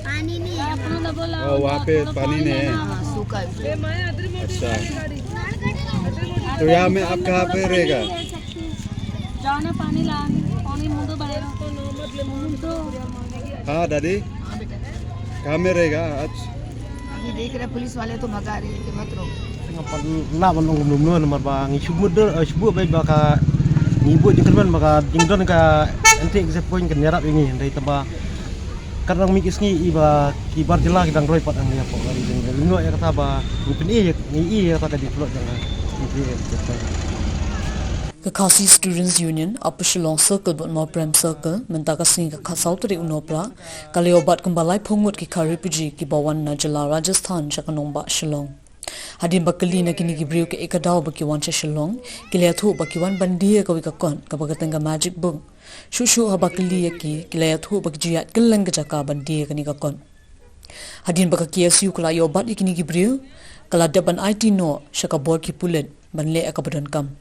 पानी नहीं है। वहाँ पे पानी नहीं है। हाँ, सूखा है। अच्छा, तो यहाँ में आप कहाँ पे रहेगा? जाना पानी ला पानी मुंडो भरेगा मुंडो हाँ दादी, कहाँ में रहेगा आज? अभी देख रहे पुलिस वाले तो भगा रहे हैं कि मत रोक। La ban ngum num non mar ba ngi shubu ba ba ka ni bu jingkerman ba ka jingdon ka anti exit point kan nyarap ini dari taba kadang mi kisni iba kibar jela kidang roi pat ang ya po kali jing lingo ya kata ba ngipin ni ya kata di plot jangan ni Kakasi Students Union Upper Shillong Circle but more Prem Circle mentaka sing ka khasautri unopra kaliobat kumbalai phongut ki kha refugee ki bawan na jala Rajasthan chakanong ba Shillong hadin bakali na kini gibriu ke ekadaw ba ki wan cha Shillong kilya thu ba ki wan bandiya ka wika kon ka bagatanga magic book shushu habakali ki kilya thu ba ki jiyat kelang ka jaka bandiya kani ka kon hadin ba ka KSU kala yobat ikini gibriu kala daban IT no shaka bor ki pulen banle akabadan kam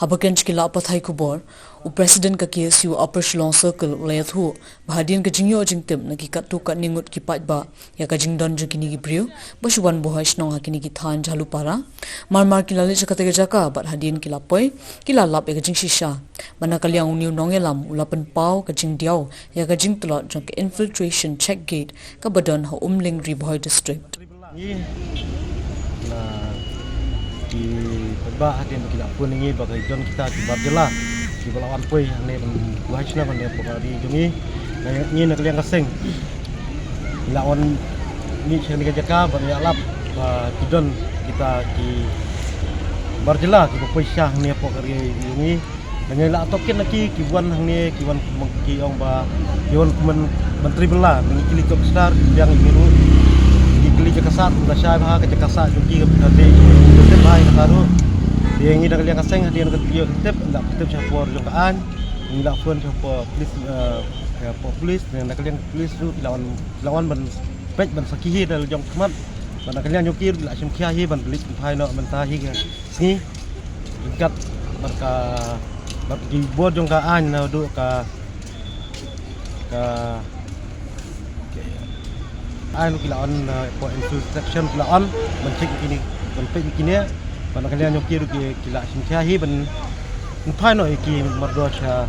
Habakench kila pathai kubor u president ka KSU Upper Shillong Circle ulayathu bahadian ka jingyo jingtem naki katu ka ningut ki patba ya ka jingdon jingini gi briu bashwan bohai snong hakini ki than jalu para marmar kila le jakate jaka bat hadin kila poi kila lap ka jing shisha bana kalyang uniu nongelam ulapan pau ka jing diaw ya ka jing tlot jong ka infiltration check gate ka badon ha umling riboy district di ba hadin kita pun ini bagai jon kita di barjela di balawan poi ne buhasna ban ne pokari jungi ni nak liang kaseng lawan ni chen ga jaka ban ya lap kidon kita di barjela ki poi syah ne pokari jungi dengan la tokin lagi kiwan hang ne kiwan ki ong ba kiwan menteri bela mengikili kop star yang biru dikili jakasat nasya bah ke jakasat jungi ke pade tep hai taru dia ngi dak liang kaseng dia nak dia tep dak tep chapor jokaan ngi dak phone chapor polis dan dak liang polis tu lawan ban pej ban sakihi dal jong khamat ban dak liang nyokir la sim khia hi ban belik phai no ban ta hi ngi kat barka bar di bod jokaan na du ka ai nu kilaon po infiltration kilaon mencik kini bentuk kini pada kalian nyokir kila simsia hi ben phai no ki mardo cha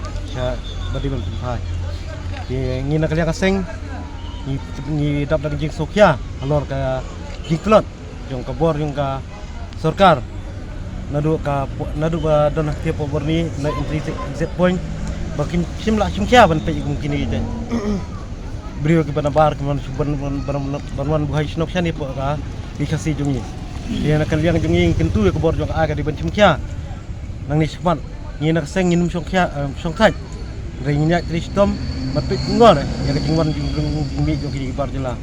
badi ben phai ki ngina kalian kaseng ni dap dak jing sokya alor ka jiklot jong ka bor jong ka sarkar nadu ba don hati po bor ni na exit point bakin simla simsia ben pe kini je beliau kepada bar keman ban buhai snok sani po ka dikasih jungi dia nak liang jungi kentu ke bor jong aga di bencim kya nang ni sepan ni nak seng nginum song kya song thaj ringnya tristom mapit ngor ya ke jingwan jing mi jong ki bar jela